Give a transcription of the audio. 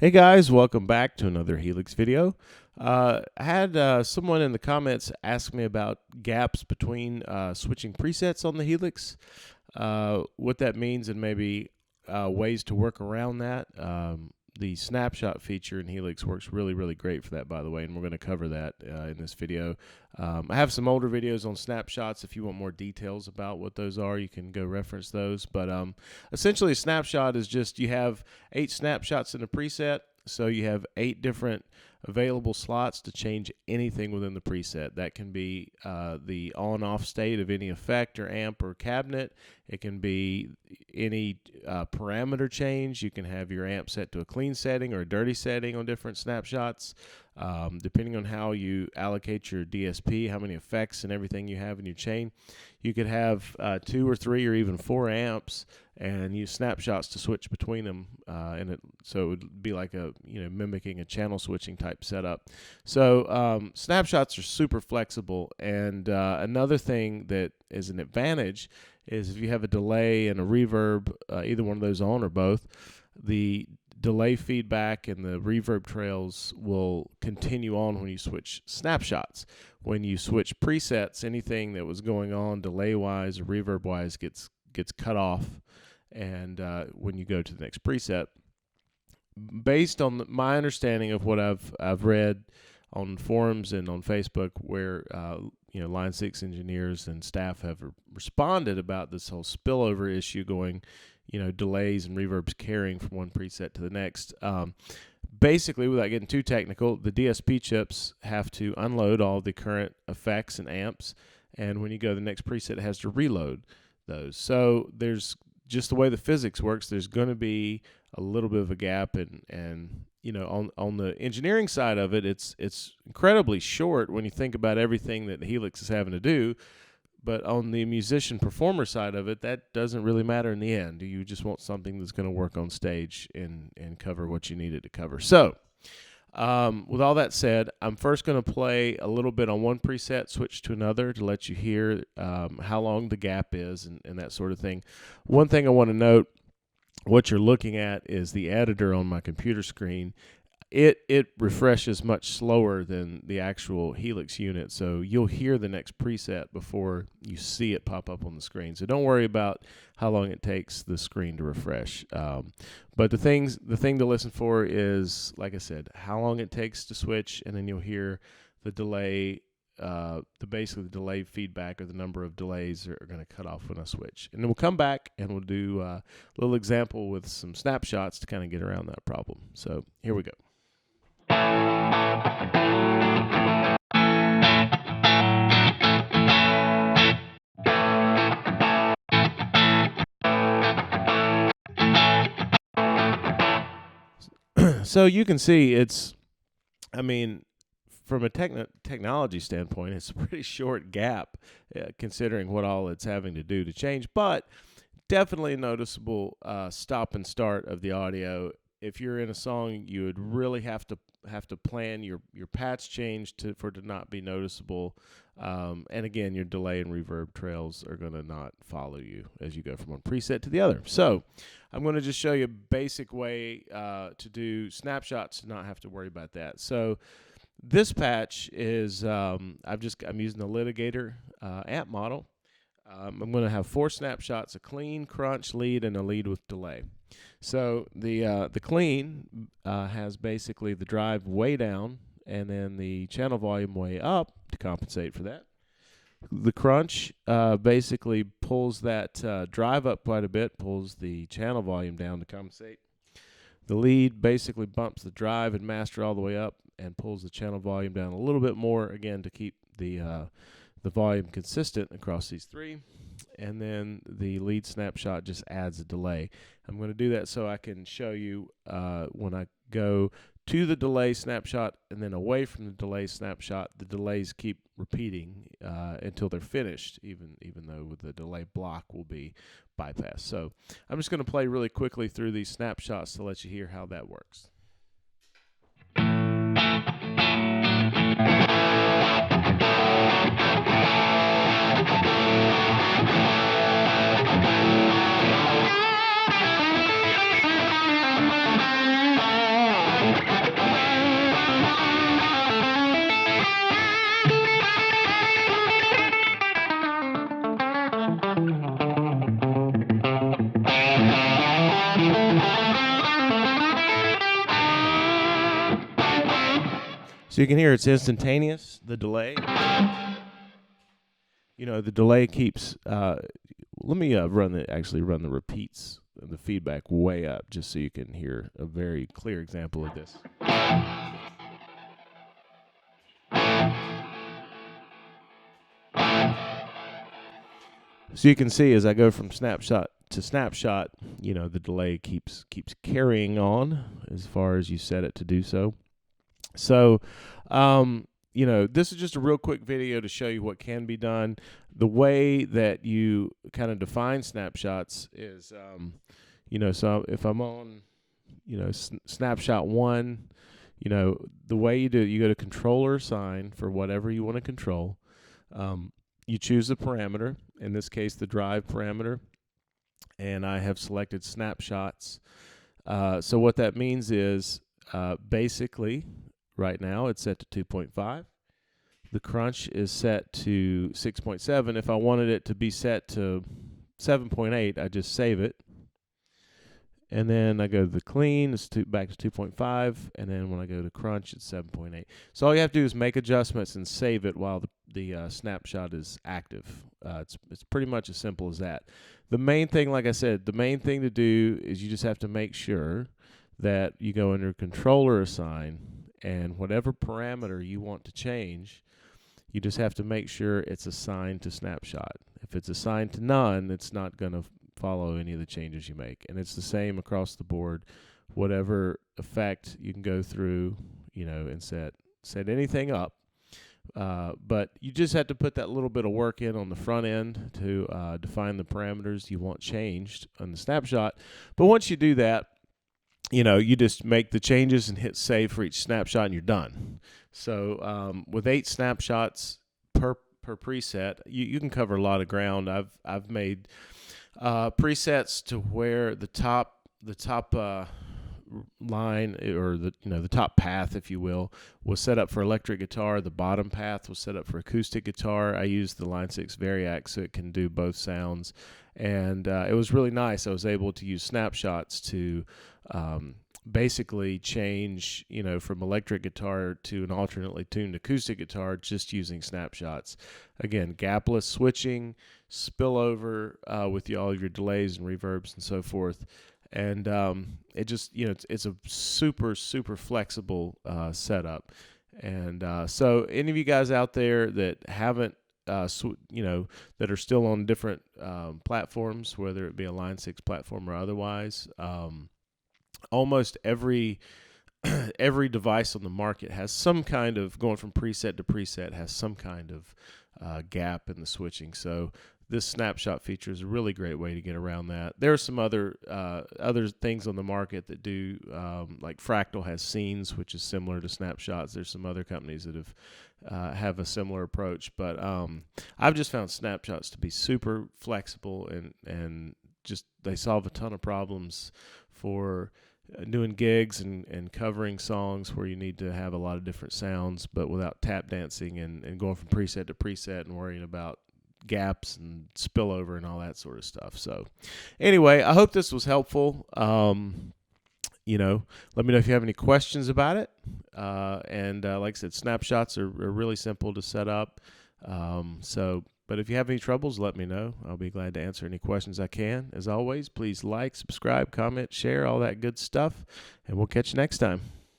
Hey guys, welcome back to another Helix video. I had someone in the comments ask me about gaps between switching presets on the Helix, what that means, and maybe ways to work around that. The Snapshot feature in Helix works really great for that, by the way, and we're going to cover that in this video. I have some older videos on Snapshots. If you want more details about what those are, you can go reference those. But essentially, a snapshot is just you have 8 snapshots in a preset, so you have 8 different available slots to change anything within the preset. That can be the on-off state of any effect or amp or cabinet. It can be any parameter change. You can have your amp set to a clean setting or a dirty setting on different snapshots. Depending on how you allocate your DSP, how many effects and everything you have in your chain, you could have 2 or 3 or even 4 amps and use snapshots to switch between them, so it would be like mimicking a channel switching type setup. So snapshots are super flexible, and another thing that is an advantage is if you have a delay and a reverb, either one of those on or both, the delay feedback and the reverb trails will continue on when you switch snapshots. When you switch presets, anything that was going on delay-wise or reverb-wise gets cut off, and when you go to the next preset, based on my understanding of what I've read on forums and on Facebook, where Line 6 engineers and staff have responded about this whole spillover issue going, delays and reverbs carrying from one preset to the next. Basically, without getting too technical, the DSP chips have to unload all the current effects and amps, and when you go to the next preset, it has to reload those. So there's just the way the physics works, there's going to be a little bit of a gap, and on the engineering side of it, it's incredibly short when you think about everything that the Helix is having to do. But on the musician-performer side of it, that doesn't really matter in the end. You just want something that's going to work on stage and cover what you need it to cover. So, with all that said, I'm first going to play a little bit on one preset, switch to another to let you hear how long the gap is and that sort of thing. One thing I want to note, what you're looking at is the editor on my computer screen. It refreshes much slower than the actual Helix unit, so you'll hear the next preset before you see it pop up on the screen. So don't worry about how long it takes the screen to refresh. But the thing to listen for is, like I said, how long it takes to switch, and then you'll hear the delay, basically the delay feedback or the number of delays are going to cut off when I switch. And then we'll come back and we'll do a little example with some snapshots to kind of get around that problem. So here we go. So you can see from a technology standpoint, it's a pretty short gap considering what all it's having to do to change, but definitely a noticeable stop and start of the audio. If you're in a song, you would really have to plan your patch change for it to not be noticeable. And again, your delay and reverb trails are going to not follow you as you go from one preset to the other. So I'm going to just show you a basic way to do snapshots to not have to worry about that. So this patch is I'm using the litigator amp model. I'm going to have 4 snapshots: a clean, crunch, lead, and a lead with delay. So the clean has basically the drive way down and then the channel volume way up to compensate for that. The crunch basically pulls that drive up quite a bit, pulls the channel volume down to compensate. The lead basically bumps the drive and master all the way up and pulls the channel volume down a little bit more, again, to keep the volume consistent across these 3. And then the lead snapshot just adds a delay. I'm going to do that so I can show you when I go to the delay snapshot and then away from the delay snapshot, the delays keep repeating until they're finished, even though the delay block will be bypassed. So I'm just going to play really quickly through these snapshots to let you hear how that works. So you can hear it's instantaneous, the delay. The delay keeps, let me run the repeats, the feedback way up, just so you can hear a very clear example of this. So you can see as I go from snapshot to snapshot, the delay keeps carrying on as far as you set it to do so. So, this is just a real quick video to show you what can be done. The way that you kind of define snapshots is, so if I'm on, snapshot 1, the way you do it, you go to controller assign for whatever you want to control. You choose the parameter, in this case, the drive parameter, and I have selected snapshots. So what that means is, basically, right now it's set to 2.5. The crunch is set to 6.7. If I wanted it to be set to 7.8, I just save it. And then I go to the clean, it's back to 2.5, and then when I go to crunch, it's 7.8. So all you have to do is make adjustments and save it while the snapshot is active. It's pretty much as simple as that. The main thing, like I said, the main thing to do is you just have to make sure that you go under controller assign, and whatever parameter you want to change, you just have to make sure it's assigned to snapshot. If it's assigned to none, it's not going to follow any of the changes you make. And it's the same across the board. Whatever effect you can go through, and set anything up. But you just have to put that little bit of work in on the front end to define the parameters you want changed on the snapshot. But once you do that, you just make the changes and hit save for each snapshot and you're done. So with 8 snapshots per preset, you can cover a lot of ground. I've made presets to where the top line, or the top path, if you will, was set up for electric guitar. The bottom path was set up for acoustic guitar. I used the Line 6 Variac so it can do both sounds, and it was really nice. I was able to use snapshots to basically change, from electric guitar to an alternately tuned acoustic guitar just using snapshots. Again, gapless switching, spillover with all your delays and reverbs and so forth. And it just, it's a super, super flexible setup. And so any of you guys out there that haven't, that are still on different platforms, whether it be a Line 6 platform or otherwise, almost every device on the market has some kind of, going from preset to preset, has some kind of gap in the switching. So this snapshot feature is a really great way to get around that. There are some other things on the market that do, like Fractal has scenes, which is similar to snapshots. There's some other companies that have a similar approach, but I've just found snapshots to be super flexible and just they solve a ton of problems for doing gigs and covering songs where you need to have a lot of different sounds, but without tap dancing and going from preset to preset and worrying about gaps and spillover and all that sort of stuff. So anyway, I hope this was helpful. Let me know if you have any questions about it. And like I said, snapshots are really simple to set up. But if you have any troubles, let me know. I'll be glad to answer any questions I can. As always, please like, subscribe, comment, share, all that good stuff, and we'll catch you next time.